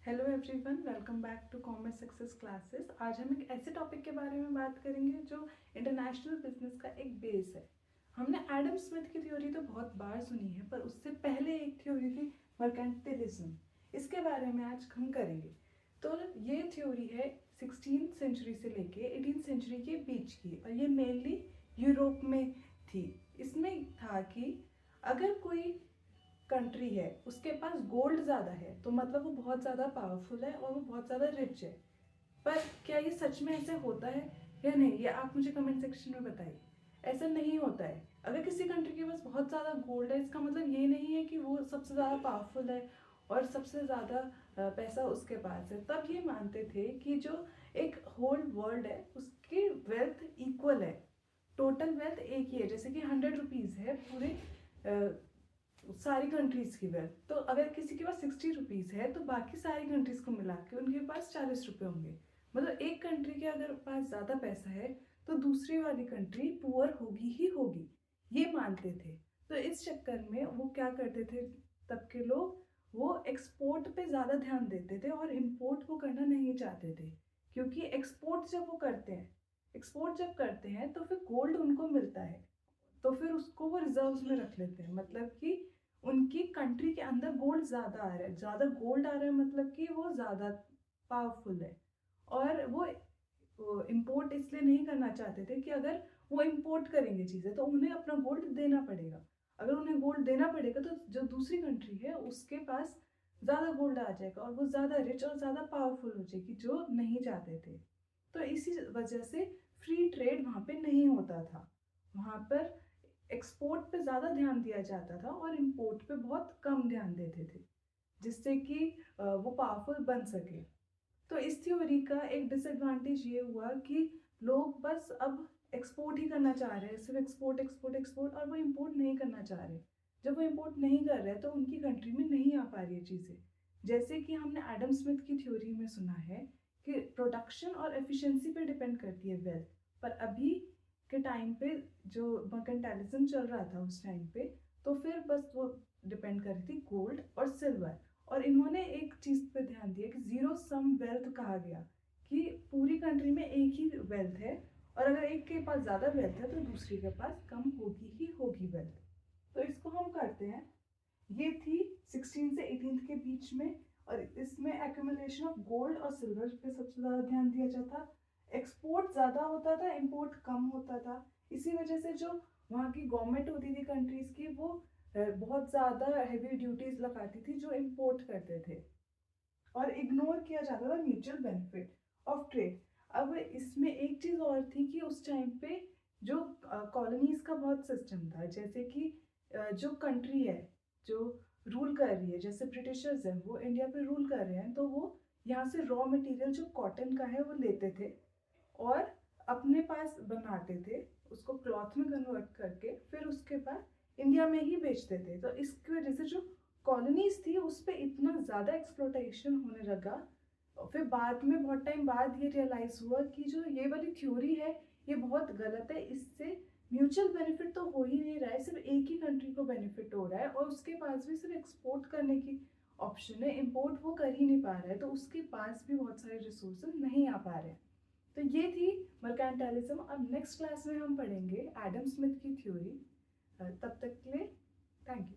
Hello everyone, welcome back to commerce success classes. आज हम एक ऐसे टॉपिक के बारे में बात करेंगे जो इंटरनेशनल बिजनेस का एक बेस है। हमने एडम स्मिथ की थ्योरी तो बहुत बार सुनी है, पर उससे पहले एक थ्योरी थी मर्केंटिलिज्म। इसके बारे में आज हम करेंगे। तो ये थ्योरी है 16th सेंचुरी से लेके 18th सेंचुरी के बीच की, और ये मेनली यूरोप में थी। इसमें था कि अगर कोई कंट्री है उसके पास गोल्ड ज़्यादा है तो मतलब वो बहुत ज़्यादा पावरफुल है और वो बहुत ज़्यादा रिच है। पर क्या ये सच में ऐसे होता है या नहीं, ये आप मुझे कमेंट सेक्शन में बताइए। ऐसा नहीं होता है। अगर किसी कंट्री के पास बहुत ज़्यादा गोल्ड है, इसका मतलब ये नहीं है कि वो सबसे ज़्यादा पावरफुल है और सबसे ज़्यादा पैसा उसके पास है। तब ये मानते थे कि जो एक होल वर्ल्ड है उसकी वेल्थ इक्वल है, टोटल वेल्थ एक ही है। जैसे कि 100 रुपीज़ है पूरे सारी कंट्रीज़ की वेल्थ, तो अगर किसी के पास 60 रुपीज़ है तो बाकी सारी कंट्रीज़ को मिला के उनके पास 40 रुपये होंगे। मतलब एक कंट्री के अगर पास ज़्यादा पैसा है तो दूसरी वाली कंट्री पुअर होगी ही होगी, ये मानते थे। तो इस चक्कर में वो क्या करते थे, तब के लोग वो एक्सपोर्ट पे ज़्यादा ध्यान देते थे और इम्पोर्ट वो करना नहीं चाहते थे। क्योंकि एक्सपोर्ट जब करते हैं तो फिर गोल्ड उनको मिलता है, तो फिर उसको वो रिजर्व्स में रख लेते हैं। मतलब कि उनकी कंट्री के अंदर गोल्ड ज़्यादा आ रहा है, ज़्यादा गोल्ड आ रहा है, मतलब कि वो ज़्यादा पावरफुल है। और वो इम्पोर्ट इसलिए नहीं करना चाहते थे कि अगर वो इम्पोर्ट करेंगे चीज़ें तो उन्हें अपना गोल्ड देना पड़ेगा। अगर उन्हें गोल्ड देना पड़ेगा तो जो दूसरी कंट्री है उसके पास ज़्यादा गोल्ड आ जाएगा और वो ज़्यादा रिच और ज़्यादा पावरफुल हो जाएगी, जो नहीं चाहते थे। तो इसी वजह से फ्री ट्रेड वहाँ पे नहीं होता था। वहाँ पर एक्सपोर्ट पे ज़्यादा ध्यान दिया जाता था और इम्पोर्ट पे बहुत कम ध्यान देते थे, जिससे कि वो पावरफुल बन सके। तो इस थ्योरी का एक डिसएडवांटेज ये हुआ कि लोग बस अब एक्सपोर्ट ही करना चाह रहे हैं, सिर्फ एक्सपोर्ट एक्सपोर्ट एक्सपोर्ट, और वो इम्पोर्ट नहीं करना चाह रहे। जब वो इम्पोर्ट नहीं कर रहे तो उनकी कंट्री में नहीं आ पा रही है चीज़ें। जैसे कि हमने एडम स्मिथ की थ्योरी में सुना है कि प्रोडक्शन और एफिशिएंसी पे डिपेंड करती है वेल्थ। पर अभी के टाइम पे जो मर्केंटाइलिज्म चल रहा था उस टाइम पे, तो फिर बस वो डिपेंड कर रही थी गोल्ड और सिल्वर। और इन्होंने एक चीज़ पे ध्यान दिया कि जीरो सम वेल्थ कहा गया, कि पूरी कंट्री में एक ही वेल्थ है और अगर एक के पास ज़्यादा वेल्थ है तो दूसरी के पास कम होगी ही होगी वेल्थ। तो इसको हम करते हैं। ये थी 16 से 18 के बीच में, और इसमें एक्यूमुलेशन ऑफ गोल्ड और सिल्वर पे सबसे ज़्यादा ध्यान दिया जाता। एक्सपोर्ट ज़्यादा होता था, इंपोर्ट कम होता था। इसी वजह से जो वहाँ की गवर्नमेंट होती थी कंट्रीज़ की, वो बहुत ज़्यादा हैवी ड्यूटीज़ लगाती थी जो इंपोर्ट करते थे, और इग्नोर किया जाता था म्यूचुअल बेनिफिट ऑफ ट्रेड। अब इसमें एक चीज़ और थी कि उस टाइम पे जो कॉलोनीज़ का बहुत सिस्टम था। जैसे कि जो कंट्री है जो रूल कर रही है, जैसे ब्रिटिशर्स हैं वो इंडिया पे रूल कर रहे हैं, तो वो यहाँ से रॉ मटेरियल जो कॉटन का है वो लेते थे और अपने पास बनाते थे, उसको क्लॉथ में कन्वर्ट करके फिर उसके बाद इंडिया में ही बेचते थे। तो इसकी वजह से जो कॉलोनीज थी उस पर इतना ज़्यादा एक्सप्लोटेशन होने लगा। और फिर बाद में बहुत टाइम बाद ये रियलाइज़ हुआ कि जो ये वाली थ्योरी है ये बहुत गलत है। इससे म्यूचुअल बेनिफिट तो हो ही नहीं रहा है, सिर्फ एक ही कंट्री को बेनिफिट हो रहा है और उसके पास भी सिर्फ एक्सपोर्ट करने की ऑप्शन है, इंपोर्ट वो कर ही नहीं पा रहा है, तो उसके पास भी बहुत सारे रिसोर्सेज नहीं आ पा रहे हैं। तो ये थी मर्केंटाइलिज्म। अब नेक्स्ट क्लास में हम पढ़ेंगे एडम स्मिथ की थ्योरी। तब तक के लिए थैंक यू।